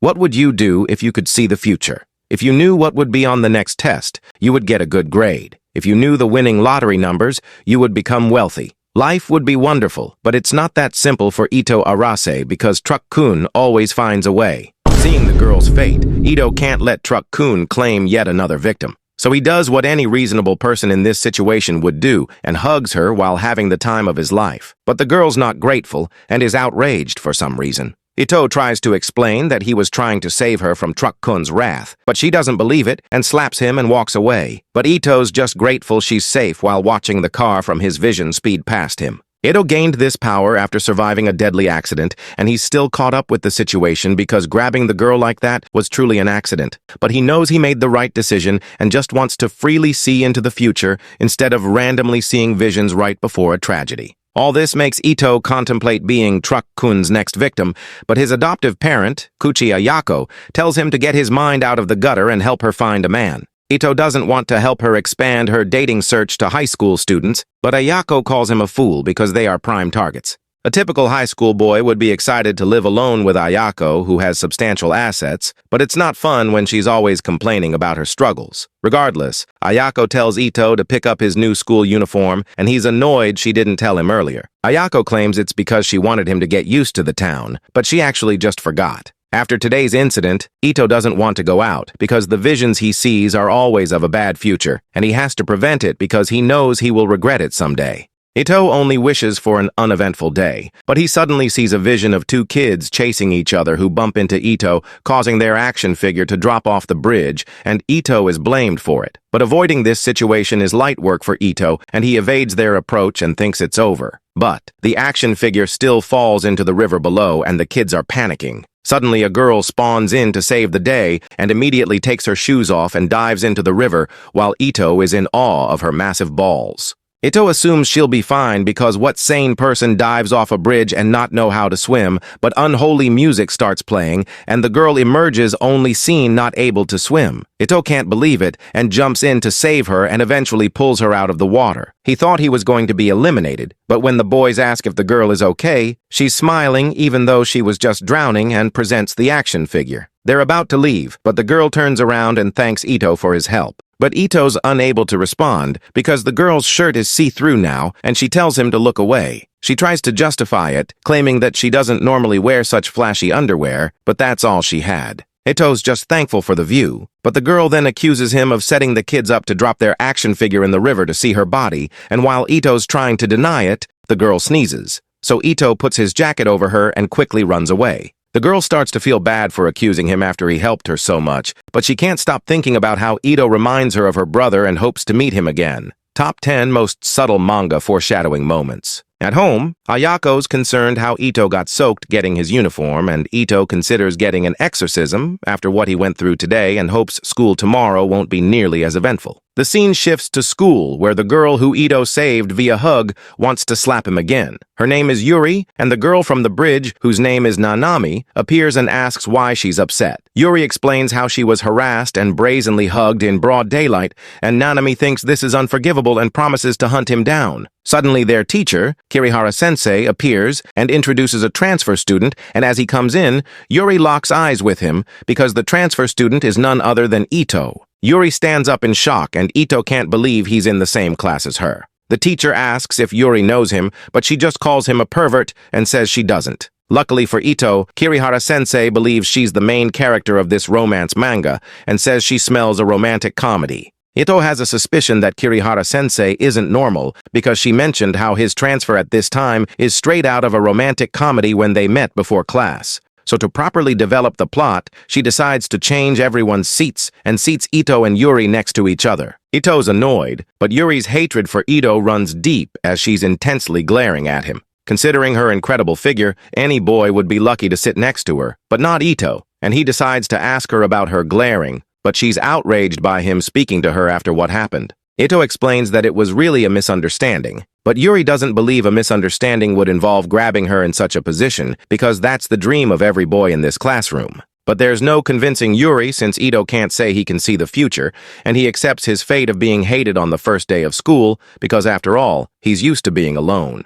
What would you do if you could see the future? If you knew what would be on the next test, you would get a good grade. If you knew the winning lottery numbers, you would become wealthy. Life would be wonderful, but it's not that simple for Ito Arase because Truck-kun always finds a way. Seeing the girl's fate, Ito can't let Truck-kun claim yet another victim. So he does what any reasonable person in this situation would do and hugs her while having the time of his life. But the girl's not grateful and is outraged for some reason. Ito tries to explain that he was trying to save her from Truck-kun's wrath, but she doesn't believe it and slaps him and walks away. But Ito's just grateful she's safe while watching the car from his vision speed past him. Ito gained this power after surviving a deadly accident, and he's still caught up with the situation because grabbing the girl like that was truly an accident. But he knows he made the right decision and just wants to freely see into the future instead of randomly seeing visions right before a tragedy. All this makes Ito contemplate being Truck-kun's next victim, but his adoptive parent, Kuchi Ayako, tells him to get his mind out of the gutter and help her find a man. Ito doesn't want to help her expand her dating search to high school students, but Ayako calls him a fool because they are prime targets. A typical high school boy would be excited to live alone with Ayako, who has substantial assets, but it's not fun when she's always complaining about her struggles. Regardless, Ayako tells Ito to pick up his new school uniform, and he's annoyed she didn't tell him earlier. Ayako claims it's because she wanted him to get used to the town, but she actually just forgot. After today's incident, Ito doesn't want to go out because the visions he sees are always of a bad future, and he has to prevent it because he knows he will regret it someday. Ito only wishes for an uneventful day, but he suddenly sees a vision of two kids chasing each other who bump into Ito, causing their action figure to drop off the bridge, and Ito is blamed for it. But avoiding this situation is light work for Ito, and he evades their approach and thinks it's over. But the action figure still falls into the river below, and the kids are panicking. Suddenly, a girl spawns in to save the day and immediately takes her shoes off and dives into the river while Ito is in awe of her massive balls. Ito assumes she'll be fine because what sane person dives off a bridge and not know how to swim, but unholy music starts playing and the girl emerges only seen not able to swim. Ito can't believe it and jumps in to save her and eventually pulls her out of the water. He thought he was going to be eliminated, but when the boys ask if the girl is okay, she's smiling even though she was just drowning and presents the action figure. They're about to leave, but the girl turns around and thanks Ito for his help. But Ito's unable to respond because the girl's shirt is see-through now and she tells him to look away. She tries to justify it, claiming that she doesn't normally wear such flashy underwear, but that's all she had. Ito's just thankful for the view, but the girl then accuses him of setting the kids up to drop their action figure in the river to see her body, and while Ito's trying to deny it, the girl sneezes. So Ito puts his jacket over her and quickly runs away. The girl starts to feel bad for accusing him after he helped her so much, but she can't stop thinking about how Ito reminds her of her brother and hopes to meet him again. Top 10 most subtle manga foreshadowing moments. At home, Ayako's concerned how Ito got soaked getting his uniform, and Ito considers getting an exorcism after what he went through today and hopes school tomorrow won't be nearly as eventful. The scene shifts to school, where the girl who Ito saved via hug wants to slap him again. Her name is Yuri, and the girl from the bridge, whose name is Nanami, appears and asks why she's upset. Yuri explains how she was harassed and brazenly hugged in broad daylight, and Nanami thinks this is unforgivable and promises to hunt him down. Suddenly, their teacher, Kirihara-sensei, appears and introduces a transfer student, and as he comes in, Yuri locks eyes with him because the transfer student is none other than Ito. Yuri stands up in shock, and Ito can't believe he's in the same class as her. The teacher asks if Yuri knows him, but she just calls him a pervert and says she doesn't. Luckily for Ito, Kirihara-sensei believes she's the main character of this romance manga and says she smells a romantic comedy. Ito has a suspicion that Kirihara-sensei isn't normal because she mentioned how his transfer at this time is straight out of a romantic comedy when they met before class. So to properly develop the plot, she decides to change everyone's seats and seats Ito and Yuri next to each other. Ito's annoyed, but Yuri's hatred for Ito runs deep as she's intensely glaring at him. Considering her incredible figure, any boy would be lucky to sit next to her, but not Ito, and he decides to ask her about her glaring, but she's outraged by him speaking to her after what happened. Ito explains that it was really a misunderstanding, but Yuri doesn't believe a misunderstanding would involve grabbing her in such a position because that's the dream of every boy in this classroom. But there's no convincing Yuri since Ito can't say he can see the future, and he accepts his fate of being hated on the first day of school because, after all, he's used to being alone.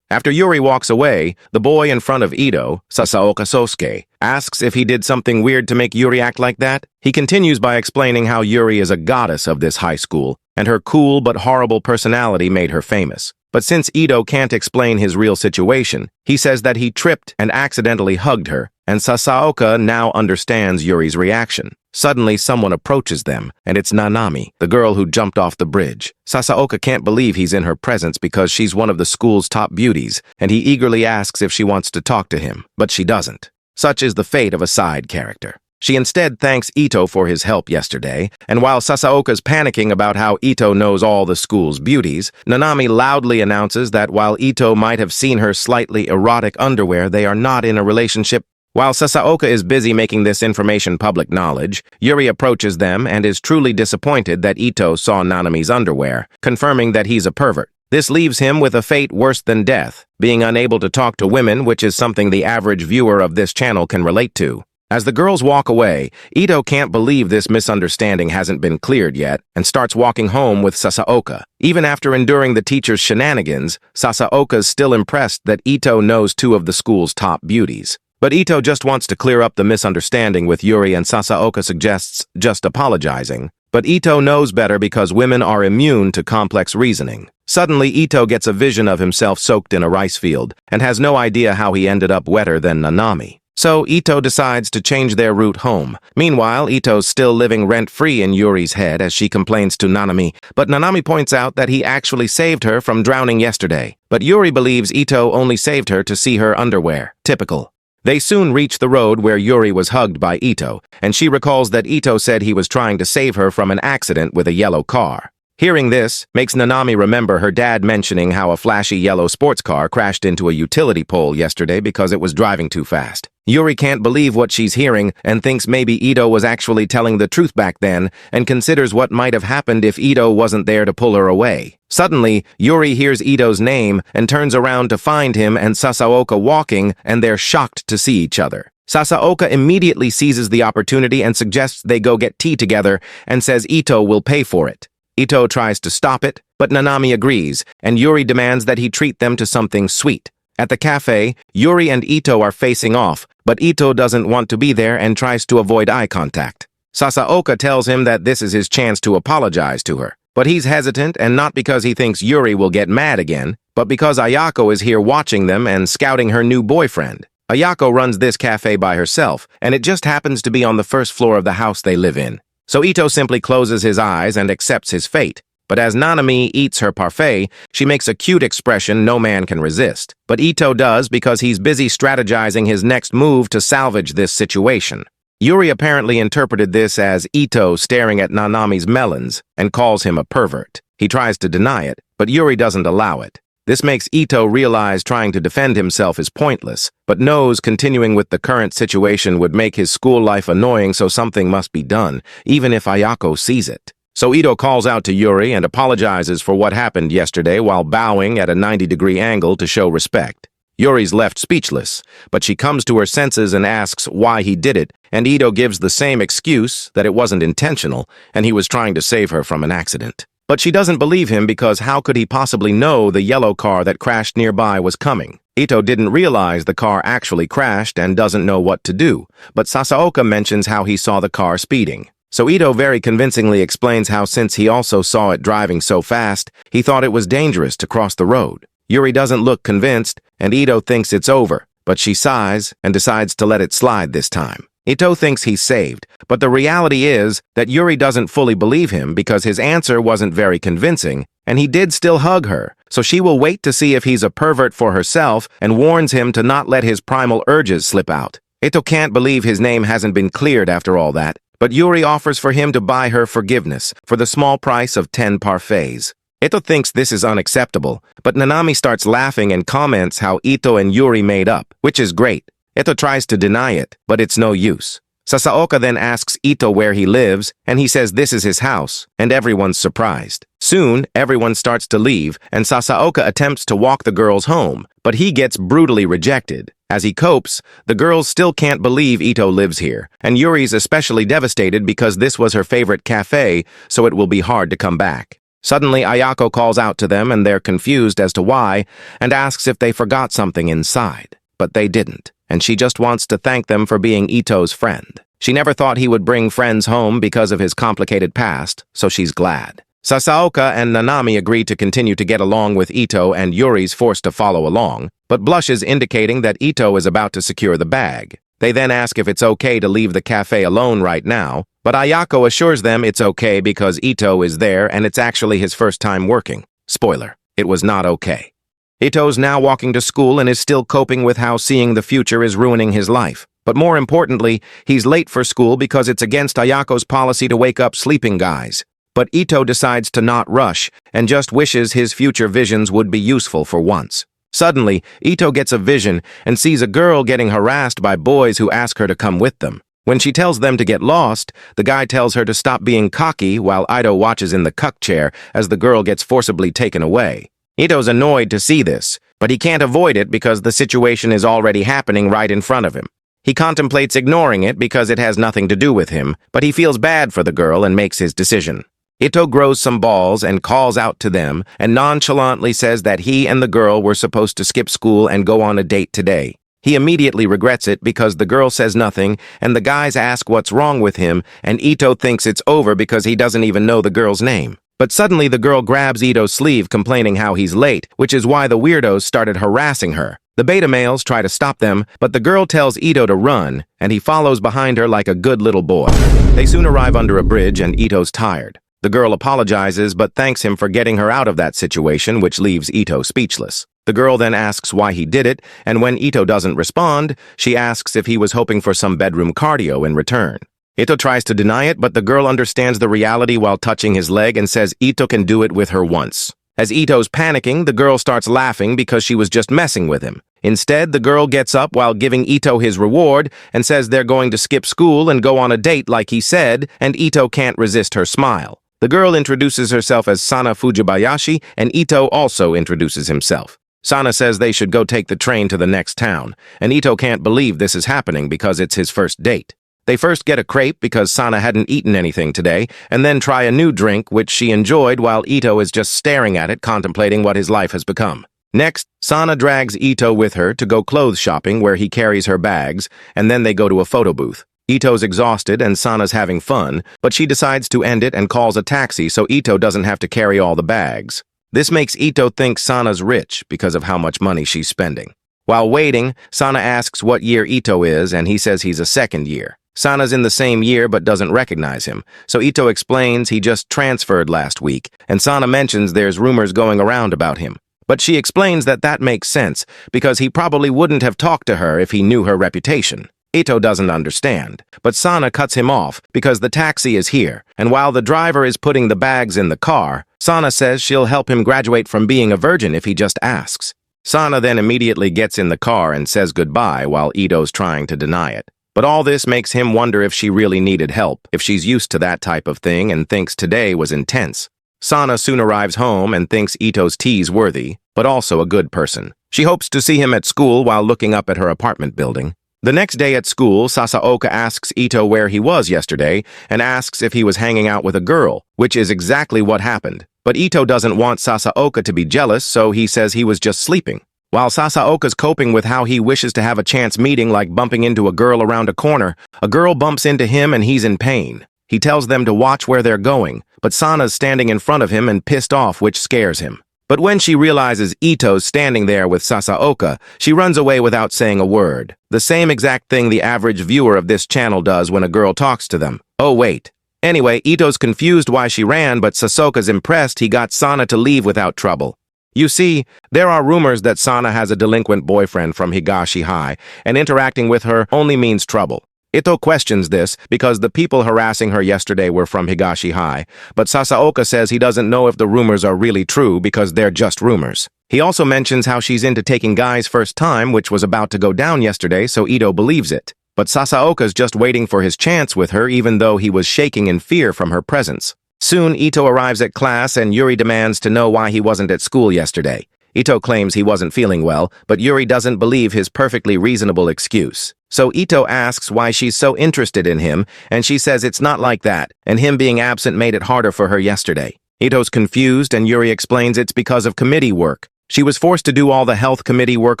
After Yuri walks away, the boy in front of Ito, Sasaoka Sosuke, asks if he did something weird to make Yuri act like that. He continues by explaining how Yuri is a goddess of this high school, and her cool but horrible personality made her famous. But since Ito can't explain his real situation, he says that he tripped and accidentally hugged her, and Sasaoka now understands Yuri's reaction. Suddenly, someone approaches them, and it's Nanami, the girl who jumped off the bridge. Sasaoka can't believe he's in her presence because she's one of the school's top beauties, and he eagerly asks if she wants to talk to him, but she doesn't. Such is the fate of a side character. She instead thanks Ito for his help yesterday, and while Sasaoka's panicking about how Ito knows all the school's beauties, Nanami loudly announces that while Ito might have seen her slightly erotic underwear, they are not in a relationship. While Sasaoka is busy making this information public knowledge, Yuri approaches them and is truly disappointed that Ito saw Nanami's underwear, confirming that he's a pervert. This leaves him with a fate worse than death, being unable to talk to women, which is something the average viewer of this channel can relate to. As the girls walk away, Ito can't believe this misunderstanding hasn't been cleared yet and starts walking home with Sasaoka. Even after enduring the teacher's shenanigans, Sasaoka's still impressed that Ito knows two of the school's top beauties. But Ito just wants to clear up the misunderstanding with Yuri, and Sasaoka suggests just apologizing. But Ito knows better because women are immune to complex reasoning. Suddenly, Ito gets a vision of himself soaked in a rice field and has no idea how he ended up wetter than Nanami. So Ito decides to change their route home. Meanwhile, Ito's still living rent-free in Yuri's head as she complains to Nanami, but Nanami points out that he actually saved her from drowning yesterday. But Yuri believes Ito only saved her to see her underwear. Typical. They soon reach the road where Yuri was hugged by Ito, and she recalls that Ito said he was trying to save her from an accident with a yellow car. Hearing this makes Nanami remember her dad mentioning how a flashy yellow sports car crashed into a utility pole yesterday because it was driving too fast. Yuri can't believe what she's hearing and thinks maybe Ito was actually telling the truth back then and considers what might have happened if Ito wasn't there to pull her away. Suddenly, Yuri hears Ito's name and turns around to find him and Sasaoka walking, and they're shocked to see each other. Sasaoka immediately seizes the opportunity and suggests they go get tea together and says Ito will pay for it. Ito tries to stop it, but Nanami agrees, and Yuri demands that he treat them to something sweet. At the cafe, Yuri and Ito are facing off, but Ito doesn't want to be there and tries to avoid eye contact. Sasaoka tells him that this is his chance to apologize to her, but he's hesitant, and not because he thinks Yuri will get mad again, but because Ayako is here watching them and scouting her new boyfriend. Ayako runs this cafe by herself, and it just happens to be on the first floor of the house they live in. So Ito simply closes his eyes and accepts his fate. But as Nanami eats her parfait, she makes a cute expression no man can resist. But Ito does because he's busy strategizing his next move to salvage this situation. Yuri apparently interpreted this as Ito staring at Nanami's melons and calls him a pervert. He tries to deny it, but Yuri doesn't allow it. This makes Ito realize trying to defend himself is pointless, but knows continuing with the current situation would make his school life annoying, so something must be done, even if Ayako sees it. So Ito calls out to Yuri and apologizes for what happened yesterday while bowing at a 90-degree angle to show respect. Yuri's left speechless, but she comes to her senses and asks why he did it, and Ito gives the same excuse, that it wasn't intentional, and he was trying to save her from an accident. But she doesn't believe him because how could he possibly know the yellow car that crashed nearby was coming? Ito didn't realize the car actually crashed and doesn't know what to do, but Sasaoka mentions how he saw the car speeding. So Ito very convincingly explains how since he also saw it driving so fast, he thought it was dangerous to cross the road. Yuri doesn't look convinced, and Ito thinks it's over, but she sighs and decides to let it slide this time. Ito thinks he's saved, but the reality is that Yuri doesn't fully believe him because his answer wasn't very convincing, and he did still hug her, so she will wait to see if he's a pervert for herself and warns him to not let his primal urges slip out. Ito can't believe his name hasn't been cleared after all that, but Yuri offers for him to buy her forgiveness for the small price of 10 parfaits. Ito thinks this is unacceptable, but Nanami starts laughing and comments how Ito and Yuri made up, which is great. Ito tries to deny it, but it's no use. Sasaoka then asks Ito where he lives, and he says this is his house, and everyone's surprised. Soon, everyone starts to leave, and Sasaoka attempts to walk the girls home, but he gets brutally rejected. As he copes, the girls still can't believe Ito lives here, and Yuri's especially devastated because this was her favorite cafe, so it will be hard to come back. Suddenly, Ayako calls out to them and they're confused as to why and asks if they forgot something inside. But they didn't, and she just wants to thank them for being Ito's friend. She never thought he would bring friends home because of his complicated past, so she's glad. Sasaoka and Nanami agree to continue to get along with Ito and Yuri's forced to follow along, but blushes indicating that Ito is about to secure the bag. They then ask if it's okay to leave the cafe alone right now, but Ayako assures them it's okay because Ito is there and it's actually his first time working. Spoiler, it was not okay. Ito's now walking to school and is still coping with how seeing the future is ruining his life. But more importantly, he's late for school because it's against Ayako's policy to wake up sleeping guys. But Ito decides to not rush and just wishes his future visions would be useful for once. Suddenly, Ito gets a vision and sees a girl getting harassed by boys who ask her to come with them. When she tells them to get lost, the guy tells her to stop being cocky while Ito watches in the cuck chair as the girl gets forcibly taken away. Ito's annoyed to see this, but he can't avoid it because the situation is already happening right in front of him. He contemplates ignoring it because it has nothing to do with him, but he feels bad for the girl and makes his decision. Ito grows some balls and calls out to them and nonchalantly says that he and the girl were supposed to skip school and go on a date today. He immediately regrets it because the girl says nothing and the guys ask what's wrong with him and Ito thinks it's over because he doesn't even know the girl's name. But suddenly the girl grabs Ito's sleeve complaining how he's late, which is why the weirdos started harassing her. The beta males try to stop them, but the girl tells Ito to run and he follows behind her like a good little boy. They soon arrive under a bridge and Ito's tired. The girl apologizes but thanks him for getting her out of that situation, which leaves Ito speechless. The girl then asks why he did it, and when Ito doesn't respond, she asks if he was hoping for some bedroom cardio in return. Ito tries to deny it, but the girl understands the reality while touching his leg and says Ito can do it with her once. As Ito's panicking, the girl starts laughing because she was just messing with him. Instead, the girl gets up while giving Ito his reward and says they're going to skip school and go on a date like he said, and Ito can't resist her smile. The girl introduces herself as Sana Fujibayashi, and Ito also introduces himself. Sana says they should go take the train to the next town, and Ito can't believe this is happening because it's his first date. They first get a crepe because Sana hadn't eaten anything today, and then try a new drink which she enjoyed while Ito is just staring at it, contemplating what his life has become. Next, Sana drags Ito with her to go clothes shopping where he carries her bags, and then they go to a photo booth. Ito's exhausted and Sana's having fun, but she decides to end it and calls a taxi so Ito doesn't have to carry all the bags. This makes Ito think Sana's rich because of how much money she's spending. While waiting, Sana asks what year Ito is, and he says he's a second year. Sana's in the same year but doesn't recognize him, so Ito explains he just transferred last week, and Sana mentions there's rumors going around about him. But she explains that that makes sense because he probably wouldn't have talked to her if he knew her reputation. Ito doesn't understand, but Sana cuts him off because the taxi is here, and while the driver is putting the bags in the car, Sana says she'll help him graduate from being a virgin if he just asks. Sana then immediately gets in the car and says goodbye while Ito's trying to deny it. But all this makes him wonder if she really needed help, if she's used to that type of thing and thinks today was intense. Sana soon arrives home and thinks Ito's tease worthy, but also a good person. She hopes to see him at school while looking up at her apartment building. The next day at school, Sasaoka asks Ito where he was yesterday and asks if he was hanging out with a girl, which is exactly what happened. But Ito doesn't want Sasaoka to be jealous, so he says he was just sleeping. While Sasaoka's coping with how he wishes to have a chance meeting like bumping into a girl around a corner, a girl bumps into him and he's in pain. He tells them to watch where they're going, but Sana's standing in front of him and pissed off, which scares him. But when she realizes Ito's standing there with Sasaoka, she runs away without saying a word. The same exact thing the average viewer of this channel does when a girl talks to them. Oh wait. Anyway, Ito's confused why she ran, but Sasaoka's impressed he got Sana to leave without trouble. You see, there are rumors that Sana has a delinquent boyfriend from Higashi High, and interacting with her only means trouble. Ito questions this because the people harassing her yesterday were from Higashi High, but Sasaoka says he doesn't know if the rumors are really true because they're just rumors. He also mentions how she's into taking guys first time, which was about to go down yesterday, so Ito believes it. But Sasaoka's just waiting for his chance with her even though he was shaking in fear from her presence. Soon, Ito arrives at class and Yuri demands to know why he wasn't at school yesterday. Ito claims he wasn't feeling well, but Yuri doesn't believe his perfectly reasonable excuse. So Ito asks why she's so interested in him, and she says it's not like that, and him being absent made it harder for her yesterday. Ito's confused and Yuri explains it's because of committee work. She was forced to do all the health committee work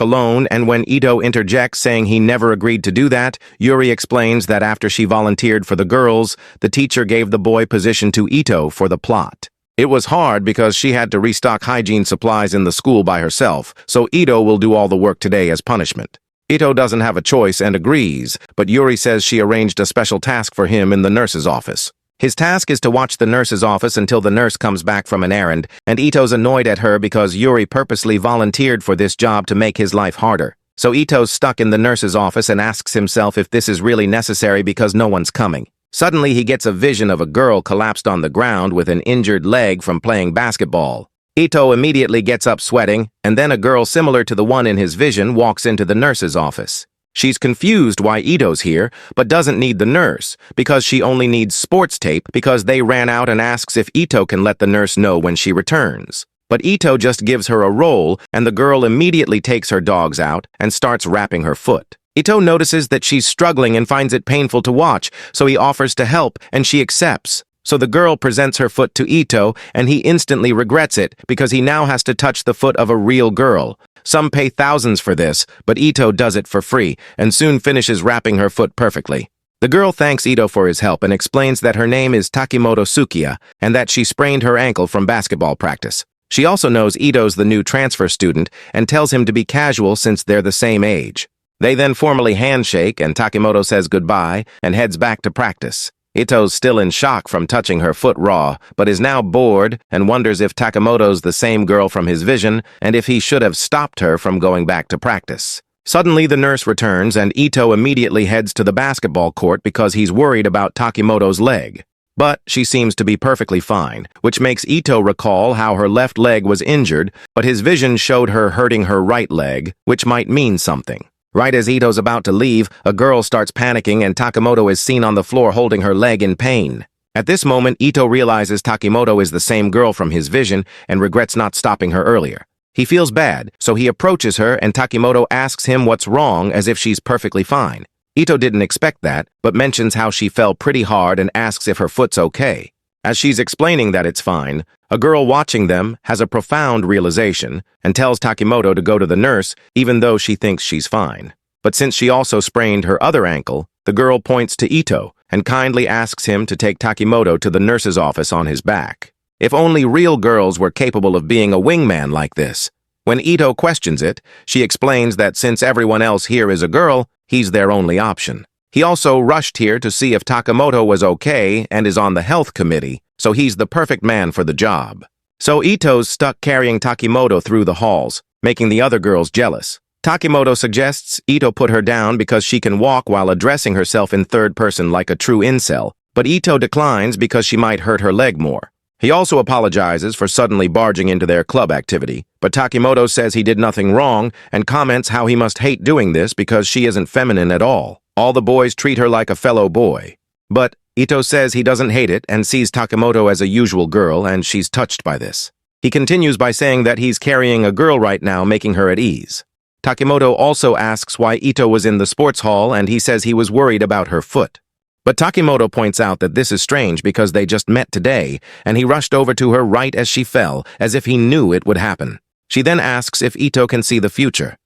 alone, and when Ito interjects saying he never agreed to do that, Yuri explains that after she volunteered for the girls, the teacher gave the boy position to Ito for the plot. It was hard because she had to restock hygiene supplies in the school by herself, so Ito will do all the work today as punishment. Ito doesn't have a choice and agrees, but Yuri says she arranged a special task for him in the nurse's office. His task is to watch the nurse's office until the nurse comes back from an errand, and Ito's annoyed at her because Yuri purposely volunteered for this job to make his life harder. So Ito's stuck in the nurse's office and asks himself if this is really necessary because no one's coming. Suddenly he gets a vision of a girl collapsed on the ground with an injured leg from playing basketball. Ito immediately gets up sweating, and then a girl similar to the one in his vision walks into the nurse's office. She's confused why Ito's here, but doesn't need the nurse, because she only needs sports tape because they ran out, and asks if Ito can let the nurse know when she returns. But Ito just gives her a roll, and the girl immediately takes her dogs out and starts wrapping her foot. Ito notices that she's struggling and finds it painful to watch, so he offers to help, and she accepts. So the girl presents her foot to Ito, and he instantly regrets it because he now has to touch the foot of a real girl. Some pay thousands for this, but Ito does it for free and soon finishes wrapping her foot perfectly. The girl thanks Ito for his help and explains that her name is Takimoto Sukiya and that she sprained her ankle from basketball practice. She also knows Ito's the new transfer student and tells him to be casual since they're the same age. They then formally handshake and Takimoto says goodbye and heads back to practice. Ito's still in shock from touching her foot raw, but is now bored and wonders if Takimoto's the same girl from his vision and if he should have stopped her from going back to practice. Suddenly, the nurse returns and Ito immediately heads to the basketball court because he's worried about Takimoto's leg. But she seems to be perfectly fine, which makes Ito recall how her left leg was injured, but his vision showed her hurting her right leg, which might mean something. Right as Ito's about to leave, a girl starts panicking and Takimoto is seen on the floor holding her leg in pain. At this moment, Ito realizes Takimoto is the same girl from his vision and regrets not stopping her earlier. He feels bad, so he approaches her and Takimoto asks him what's wrong as if she's perfectly fine. Ito didn't expect that, but mentions how she fell pretty hard and asks if her foot's okay. As she's explaining that it's fine, a girl watching them has a profound realization and tells Takimoto to go to the nurse even though she thinks she's fine. But since she also sprained her other ankle, the girl points to Ito and kindly asks him to take Takimoto to the nurse's office on his back. If only real girls were capable of being a wingman like this. When Ito questions it, she explains that since everyone else here is a girl, he's their only option. He also rushed here to see if Takimoto was okay and is on the health committee, so he's the perfect man for the job. So Ito's stuck carrying Takimoto through the halls, making the other girls jealous. Takimoto suggests Ito put her down because she can walk while addressing herself in third person like a true incel, but Ito declines because she might hurt her leg more. He also apologizes for suddenly barging into their club activity, but Takimoto says he did nothing wrong and comments how he must hate doing this because she isn't feminine at all. All the boys treat her like a fellow boy. But Ito says he doesn't hate it and sees Takimoto as a usual girl, and she's touched by this. He continues by saying that he's carrying a girl right now, making her at ease. Takimoto also asks why Ito was in the sports hall, and he says he was worried about her foot. But Takimoto points out that this is strange because they just met today, and he rushed over to her right as she fell, as if he knew it would happen. She then asks if Ito can see the future.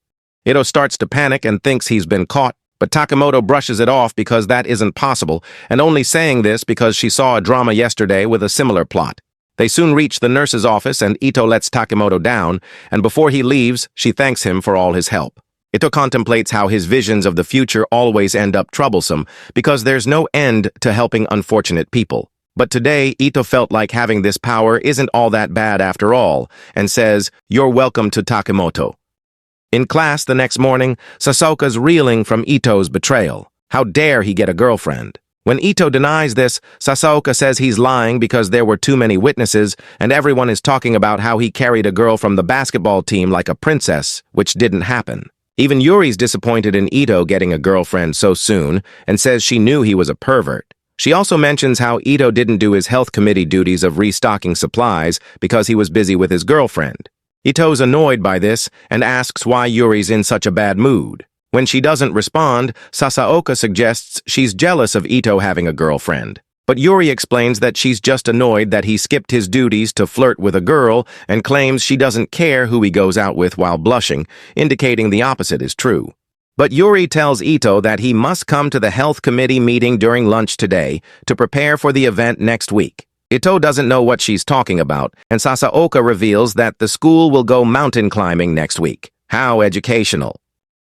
Ito starts to panic and thinks he's been caught, but Takimoto brushes it off because that isn't possible, and only saying this because she saw a drama yesterday with a similar plot. They soon reach the nurse's office and Ito lets Takimoto down, and before he leaves, she thanks him for all his help. Ito contemplates how his visions of the future always end up troublesome because there's no end to helping unfortunate people. But today, Ito felt like having this power isn't all that bad after all, and says, "You're welcome to Takimoto." In class the next morning, Sasaoka's reeling from Ito's betrayal. How dare he get a girlfriend? When Ito denies this, Sasaoka says he's lying because there were too many witnesses, and everyone is talking about how he carried a girl from the basketball team like a princess, which didn't happen. Even Yuri's disappointed in Ito getting a girlfriend so soon, and says she knew he was a pervert. She also mentions how Ito didn't do his health committee duties of restocking supplies because he was busy with his girlfriend. Ito's annoyed by this and asks why Yuri's in such a bad mood. When she doesn't respond, Sasaoka suggests she's jealous of Ito having a girlfriend. But Yuri explains that she's just annoyed that he skipped his duties to flirt with a girl and claims she doesn't care who he goes out with while blushing, indicating the opposite is true. But Yuri tells Ito that he must come to the health committee meeting during lunch today to prepare for the event next week. Ito doesn't know what she's talking about, and Sasaoka reveals that the school will go mountain climbing next week. How educational.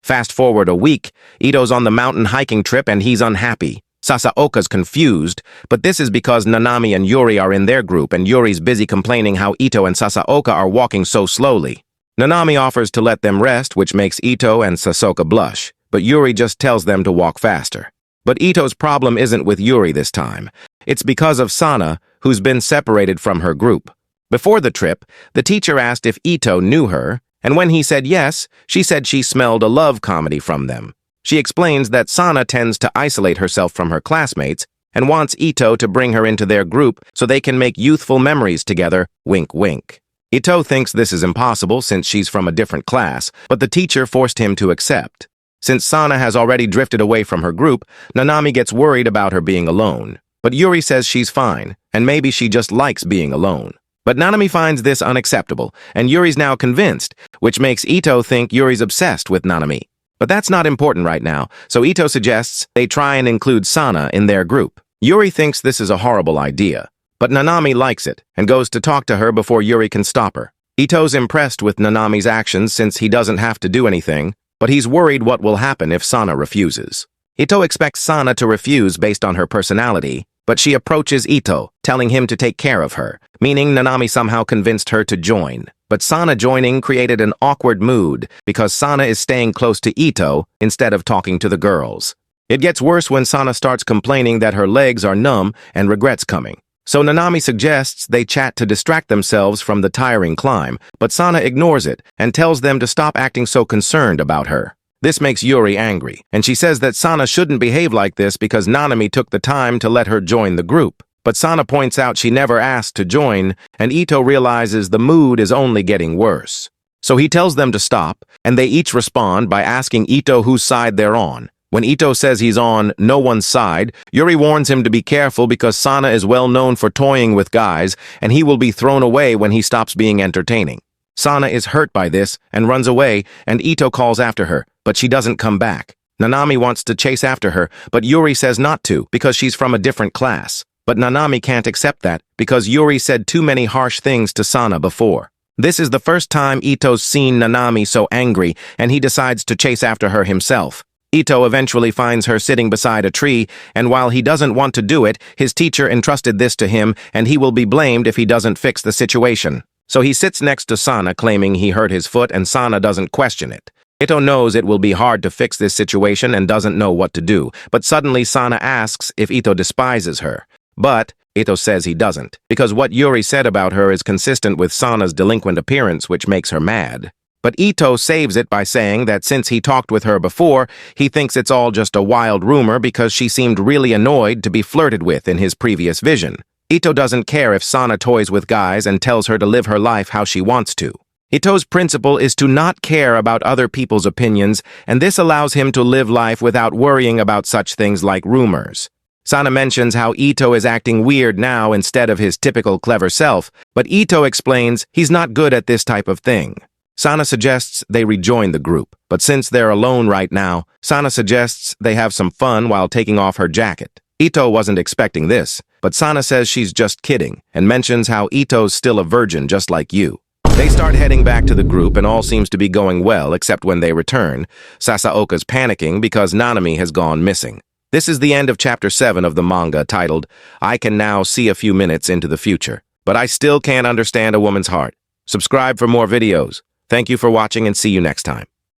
Fast forward a week, Ito's on the mountain hiking trip and he's unhappy. Sasaoka's confused, but this is because Nanami and Yuri are in their group and Yuri's busy complaining how Ito and Sasaoka are walking so slowly. Nanami offers to let them rest, which makes Ito and Sasaoka blush, but Yuri just tells them to walk faster. But Ito's problem isn't with Yuri this time. It's because of Sana, who's been separated from her group. Before the trip, the teacher asked if Ito knew her, and when he said yes, she said she smelled a love comedy from them. She explains that Sana tends to isolate herself from her classmates and wants Ito to bring her into their group so they can make youthful memories together, wink wink. Ito thinks this is impossible since she's from a different class, but the teacher forced him to accept. Since Sana has already drifted away from her group, Nanami gets worried about her being alone. But Yuri says she's fine, and maybe she just likes being alone. But Nanami finds this unacceptable, and Yuri's now convinced, which makes Ito think Yuri's obsessed with Nanami. But that's not important right now, so Ito suggests they try and include Sana in their group. Yuri thinks this is a horrible idea, but Nanami likes it and goes to talk to her before Yuri can stop her. Ito's impressed with Nanami's actions since he doesn't have to do anything, but he's worried what will happen if Sana refuses. Ito expects Sana to refuse based on her personality, but she approaches Ito, telling him to take care of her, meaning Nanami somehow convinced her to join. But Sana joining created an awkward mood because Sana is staying close to Ito instead of talking to the girls. It gets worse when Sana starts complaining that her legs are numb and regrets coming. So Nanami suggests they chat to distract themselves from the tiring climb, but Sana ignores it and tells them to stop acting so concerned about her. This makes Yuri angry, and she says that Sana shouldn't behave like this because Nanami took the time to let her join the group. But Sana points out she never asked to join, and Ito realizes the mood is only getting worse. So he tells them to stop, and they each respond by asking Ito whose side they're on. When Ito says he's on no one's side, Yuri warns him to be careful because Sana is well known for toying with guys, and he will be thrown away when he stops being entertaining. Sana is hurt by this and runs away, and Ito calls after her, but she doesn't come back. Nanami wants to chase after her, but Yuri says not to because she's from a different class. But Nanami can't accept that because Yuri said too many harsh things to Sana before. This is the first time Ito's seen Nanami so angry, and he decides to chase after her himself. Ito eventually finds her sitting beside a tree, and while he doesn't want to do it, his teacher entrusted this to him, and he will be blamed if he doesn't fix the situation. So he sits next to Sana, claiming he hurt his foot, and Sana doesn't question it. Ito knows it will be hard to fix this situation and doesn't know what to do, but suddenly Sana asks if Ito despises her. But Ito says he doesn't, because what Yuri said about her is consistent with Sana's delinquent appearance, which makes her mad. But Ito saves it by saying that since he talked with her before, he thinks it's all just a wild rumor because she seemed really annoyed to be flirted with in his previous vision. Ito doesn't care if Sana toys with guys and tells her to live her life how she wants to. Ito's principle is to not care about other people's opinions, and this allows him to live life without worrying about such things like rumors. Sana mentions how Ito is acting weird now instead of his typical clever self, but Ito explains he's not good at this type of thing. Sana suggests they rejoin the group, but since they're alone right now, Sana suggests they have some fun while taking off her jacket. Ito wasn't expecting this, but Sana says she's just kidding and mentions how Ito's still a virgin just like you. They start heading back to the group and all seems to be going well except when they return. Sasaoka's panicking because Nanami has gone missing. This is the end of Chapter 7 of the manga titled, I Can Now See a Few Minutes into the Future, but I Still Can't Understand a Woman's Heart. Subscribe for more videos. Thank you for watching and see you next time.